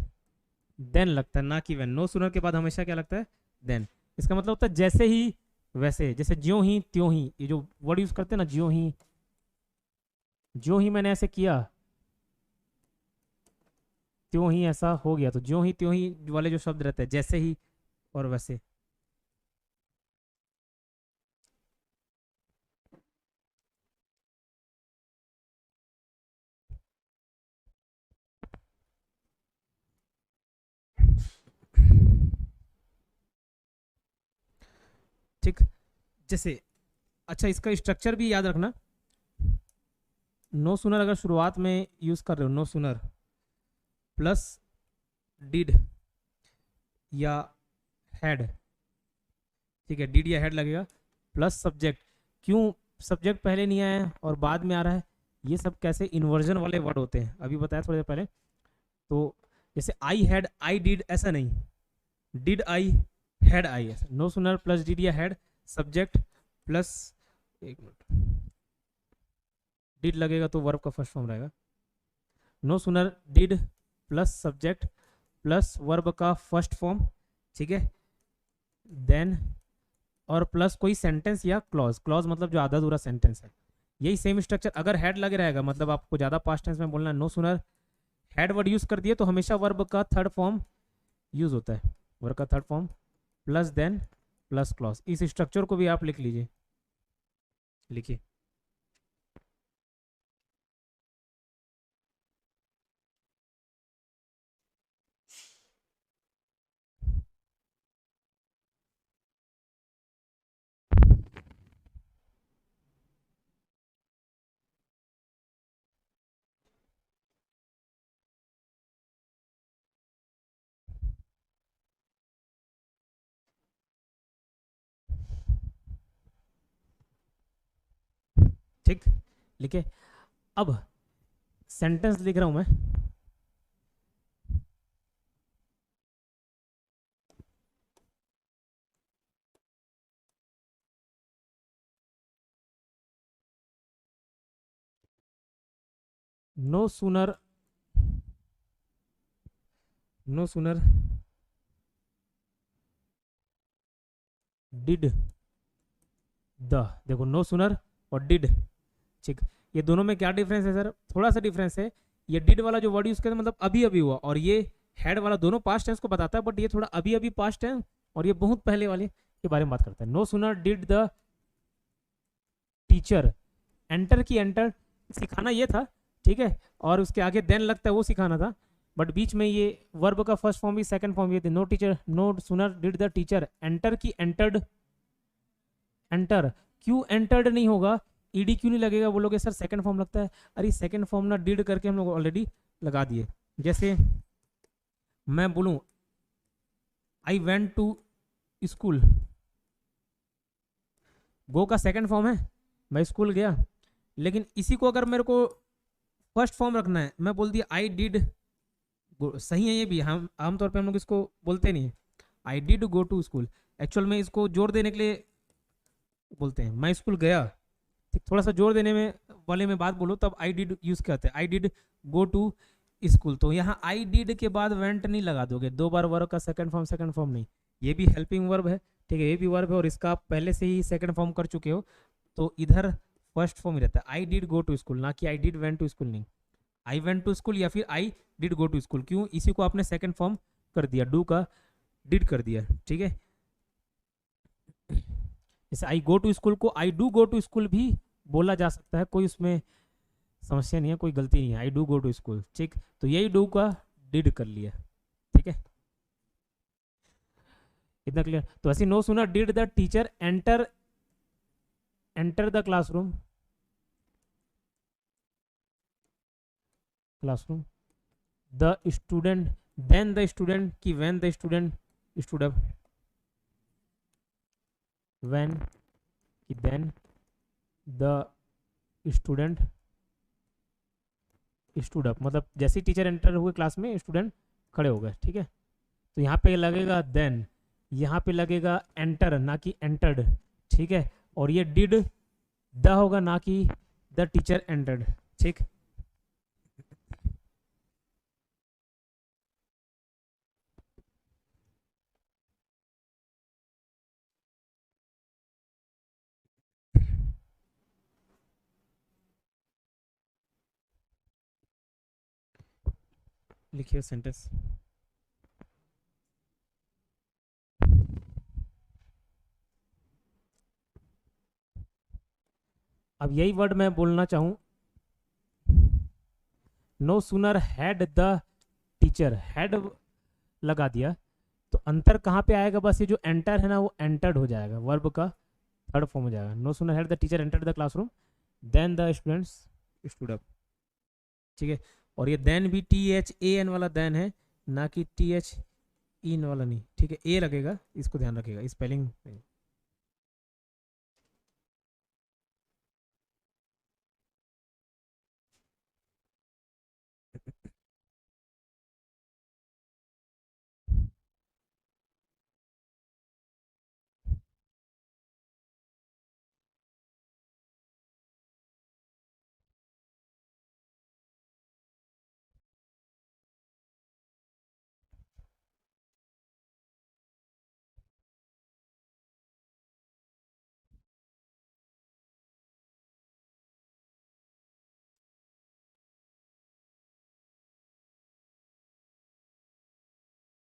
then लगता है, ना कि वेन। नो सुनर के बाद हमेशा क्या लगता है, देन। इसका मतलब होता है जैसे ही वैसे, जैसे ज्यों ही त्यों ही, ये जो वर्ड यूज करते हैं ना, ज्यों ही मैंने ऐसे किया त्यों ही ऐसा हो गया, तो ज्यों ही त्यों ही वाले जो शब्द रहते हैं, जैसे ही और वैसे। ठीक, जैसे अच्छा इसका स्ट्रक्चर भी याद रखना। नो सुनर अगर शुरुआत में यूज कर रहे हो, नो सुनर प्लस डिड या हैड, ठीक है, डिड या हैड लगेगा, प्लस सब्जेक्ट। क्यों सब्जेक्ट पहले नहीं आया है और बाद में आ रहा है, ये सब कैसे इन्वर्जन वाले वर्ड होते हैं, अभी बताया थोड़ी देर पहले। तो जैसे आई हैड आई डिड ऐसा नहीं, डिड आई हैड आई ऐसा। नो सुनर प्लस डिड या हैड, सब्जेक्ट प्लस, एक मिनट, डिड लगेगा तो वर्ब का फर्स्ट फॉर्म रहेगा। No sooner did plus subject plus verb का फर्स्ट फॉर्म, ठीक है, देन और प्लस कोई सेंटेंस या क्लॉज। क्लॉज मतलब जो आधा अधूरा सेंटेंस है। यही सेम स्ट्रक्चर अगर हैड लगे रहेगा, मतलब आपको ज्यादा पास्ट टेंस में बोलना है, no sooner had word use कर दिए तो हमेशा वर्ब का थर्ड फॉर्म यूज होता है, वर्ब का third form plus then plus clause. इस स्ट्रक्चर को भी आप लिख लीजिए, लिखिए। ठीक, लिखे। अब सेंटेंस लिख रहा हूं मैं। नो सूनर डिड द, देखो नो सूनर और डिड, ठीक, ये दोनों में क्या डिफरेंस है सर? थोड़ा सा डिफरेंस है। ये डिड वाला जो वर्ड यूज करते हैं मतलब अभी अभी हुआ, और ये हैड वाला दोनों पास्ट टेंस को बताता है, बट ये थोड़ा अभी अभी पास्ट है, और ये बहुत पहले वाले के बारे में बात करता है। No sooner did the teacher enter, की एंटर सिखाना ये था, ठीक है, और उसके आगे देन लगता है वो सिखाना था, बट बीच में ये वर्ब का फर्स्ट फॉर्म भी सेकंड फॉर्म भी थे। No teacher, no sooner did the teacher enter, की एंटर्ड, एंटर क्यों एंटर्ड नहीं होगा, ईडी क्यों नहीं लगेगा? बोलोगे सर सेकंड फॉर्म लगता है। अरे सेकंड फॉर्म ना डिड करके हम लोग ऑलरेडी लगा दिए। जैसे मैं बोलूं आई वेंट टू स्कूल, गो का सेकंड फॉर्म है, मैं स्कूल गया, लेकिन इसी को अगर मेरे को फर्स्ट फॉर्म रखना है, मैं बोल दिया आई डिड, सही है ये भी, हम आमतौर पे हम लोग इसको बोलते नहीं है, I did go to school, actual में इसको जोर देने के लिए बोलते हैं मैं स्कूल गया, ठीक, थोड़ा सा जोर देने में वाले में बात बोलो तब आई डिड यूज करते हैं, I did go to school. तो यहाँ आई डिड के बाद वेंट नहीं लगा दोगे, दो बार वर्ब का सेकंड फॉर्म नहीं, ये भी हेल्पिंग वर्ब है, ठीक है, ये भी वर्ब है, और इसका आप पहले से ही सेकंड फॉर्म कर चुके हो, तो इधर फर्स्ट फॉर्म ही रहता है, I did go to school, ना कि I did went to school नहीं, आई वेंट टू स्कूल या फिर I did go to school, क्यों? इसी को आपने सेकंड फॉर्म कर दिया, डू का डिड कर दिया, ठीक है। जैसे आई गो टू स्कूल को I do go to school भी बोला जा सकता है, कोई उसमें समस्या नहीं है, कोई गलती नहीं है, I do go to school, ठीक, तो यही डू का डिड कर लिया, ठीक है, इतना क्लियर? तो ऐसे नो सुना did the teacher enter, enter the classroom, classroom, the student, then the student, की when the student stood up, when, की then the student stood up, मतलब जैसे टीचर एंटर हुए क्लास में स्टूडेंट खड़े हो गए, ठीक है। तो यहाँ पे लगेगा देन, यहाँ पे लगेगा एंटर ना कि एंटर्ड, ठीक है, और ये डिड द होगा ना कि द टीचर एंटर्ड, ठीक। लिखिए सेंटेंस। अब यही वर्ड मैं बोलना चाहूं, no sooner had the teacher, had लगा दिया तो अंतर कहाँ पे आएगा? बस ये जो एंटर है ना वो एंटर्ड हो जाएगा, वर्ब का थर्ड फॉर्म हो जाएगा। No sooner had the teacher entered the classroom then the students stood up, ठीक है। और ये देन भी THAN वाला देन है, ना कि THIN वाला नहीं, ठीक है, ए लगेगा, इसको ध्यान रखिएगा स्पेलिंग।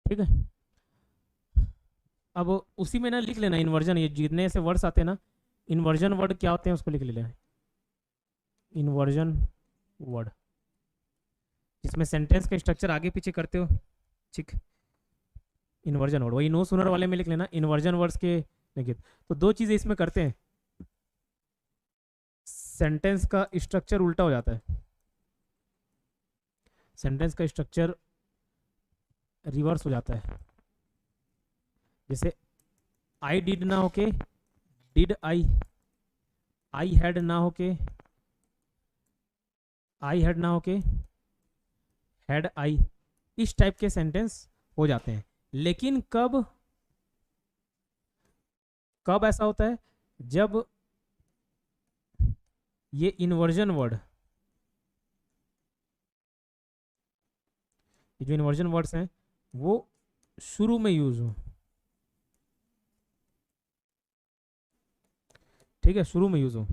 ठीक है, अब उसी में ना लिख लेना इन्वर्जन, ये जितने ऐसे वर्ड्स आते हैं ना, इन्वर्जन वर्ड क्या होते हैं उसको लिख लेना, इन्वर्जन वर्ड, जिसमें सेंटेंस का स्ट्रक्चर आगे पीछे करते हो, ठीक, इन्वर्जन वर्ड, वही नो सुनर वाले में लिख लेना इन्वर्जन वर्ड्स के लिखित। तो दो चीज़ें इसमें करते हैं, सेंटेंस का स्ट्रक्चर उल्टा हो जाता है, सेंटेंस का स्ट्रक्चर रिवर्स हो जाता है। जैसे आई डिड ना होके डिड आई हैड ना होके आई हैड ना होके हैड आई, इस टाइप के सेंटेंस हो जाते हैं। लेकिन कब कब ऐसा होता है, जब ये इन्वर्जन वर्ड, ये जो इन्वर्जन वर्ड्स हैं वो शुरू में यूज हो। ठीक है, शुरू में यूज हो।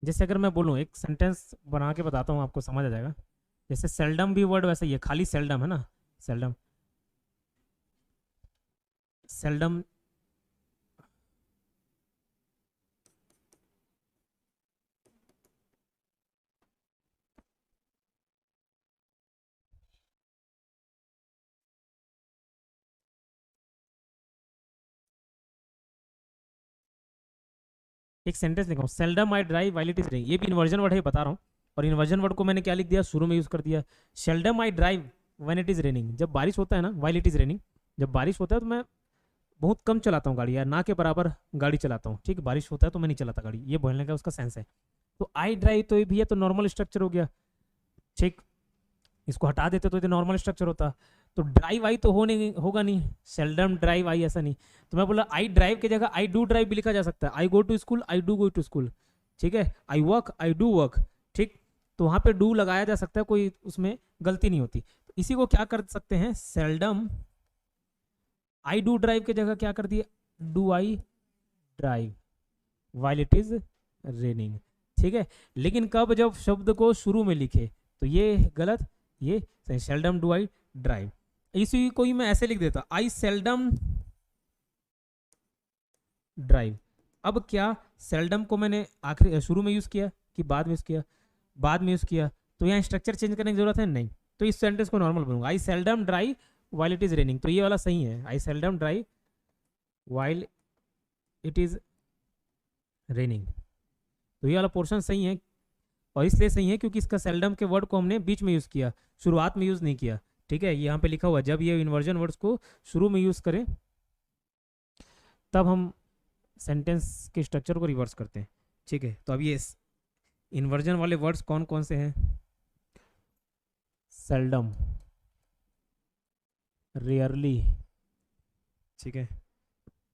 जैसे अगर मैं बोलूँ, एक सेंटेंस बना के बताता हूँ, आपको समझ आ जाएगा। जैसे सेल्डम भी वर्ड वैसे ही है, खाली सेल्डम है ना, सेल्डम, सेल्डम। एक सेंटेंस लिखा हूँ, seldom I drive while it is raining, ये भी इन्वर्जन वर्ड है, बता रहा हूँ। और इन्वर्जन वर्ड को मैंने क्या लिख दिया, शुरू में यूज कर दिया। Seldom I drive when it is raining, जब बारिश होता है ना, वाइल इट इज रेनिंग, जब बारिश होता है तो मैं बहुत कम चलाता हूँ गाड़ी, या ना के बराबर गाड़ी चलाता हूँ। ठीक, बारिश होता है तो मैं नहीं चलाता गाड़ी, ये बोलने का उसका सेंस है। तो आई ड्राइव तो ये भी है, तो नॉर्मल स्ट्रक्चर हो गया। ठीक, इसको हटा देते तो ये नॉर्मल स्ट्रक्चर होता। तो ड्राइव आई तो होगा नहीं, सेल्डम ड्राइव आई ऐसा नहीं। तो मैं बोला आई ड्राइव की जगह आई डू ड्राइव भी लिखा जा सकता है। I go to school, I do go to school. ठीक है, I work, I do work. ठीक, तो वहां पे डू लगाया जा सकता है, कोई उसमें गलती नहीं होती। तो इसी को क्या कर सकते हैं, सेल्डम आई डू ड्राइव की जगह क्या कर दिया, do I drive while it is raining. ठीक है, लेकिन कब, जब शब्द को शुरू में लिखे, तो ये गलत, ये सही। सेल्डम डू आई ड्राइव, इसी को ही मैं ऐसे लिख देता, आई सेल्डम ड्राइव। अब क्या, सेल्डम को मैंने आखिरी शुरू में यूज किया कि बाद में यूज किया, बाद में यूज किया, तो यहाँ स्ट्रक्चर चेंज करने की जरूरत है नहीं। तो इस सेंटेंस को नॉर्मल बोलूंगा, I seldom drive while it is raining, तो ये वाला सही है, I seldom drive while it is raining. तो ये वाला पोर्शन सही है, और इसलिए सही है क्योंकि इसका सेल्डम के वर्ड को हमने बीच में यूज किया, शुरुआत में यूज नहीं किया। ठीक है, यहाँ पे लिखा हुआ जब ये इन्वर्जन वर्ड्स को शुरू में यूज करें तब हम सेंटेंस के स्ट्रक्चर को रिवर्स करते हैं। ठीक है, तो अब ये इन्वर्जन वाले वर्ड्स कौन कौन से हैं, सेल्डम, रेयरली, ठीक है,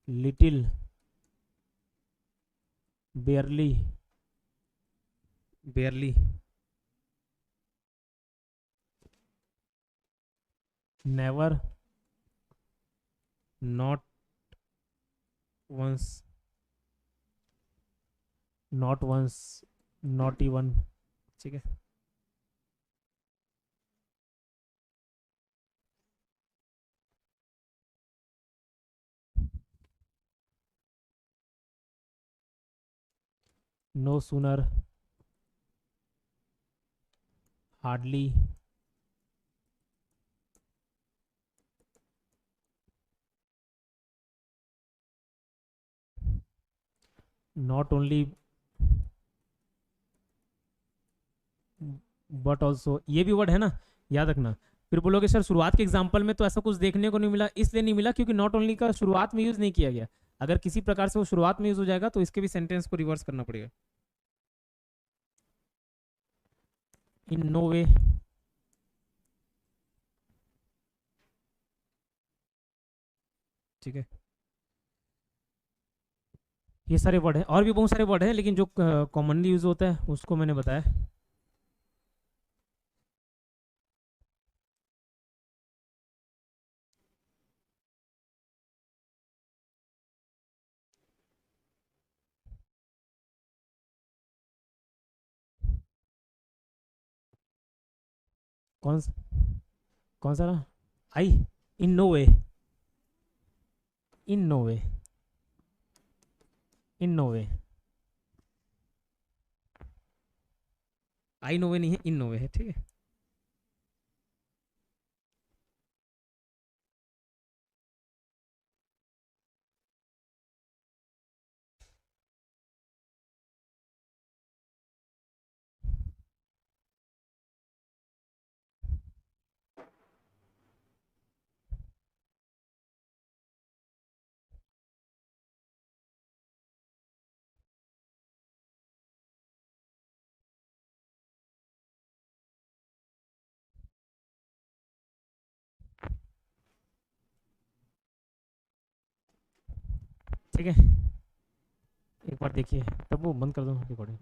little, barely, barely, never, not once, not once, not even. ठीक है, no sooner, hardly, not only but also, ये भी वर्ड है ना, याद रखना। फिर बोलोगे सर शुरुआत के एग्जाम्पल में तो ऐसा कुछ देखने को नहीं मिला, इसलिए नहीं मिला क्योंकि नॉट ओनली का शुरुआत में यूज नहीं किया गया। अगर किसी प्रकार से वो शुरुआत में यूज हो जाएगा तो इसके भी सेंटेंस को रिवर्स करना पड़ेगा। इन नो वे, ठीक है, ये सारे वर्ड हैं, और भी बहुत सारे वर्ड हैं, लेकिन जो कॉमनली यूज होता है उसको मैंने बताया। कौन कौन सा रहा, I, in no way, in no way, in no way, I no way नहीं है, इन नो वे है। ठीक है, ठीक है, एक बार देखिए, तब वो बंद कर दो रिकॉर्डिंग।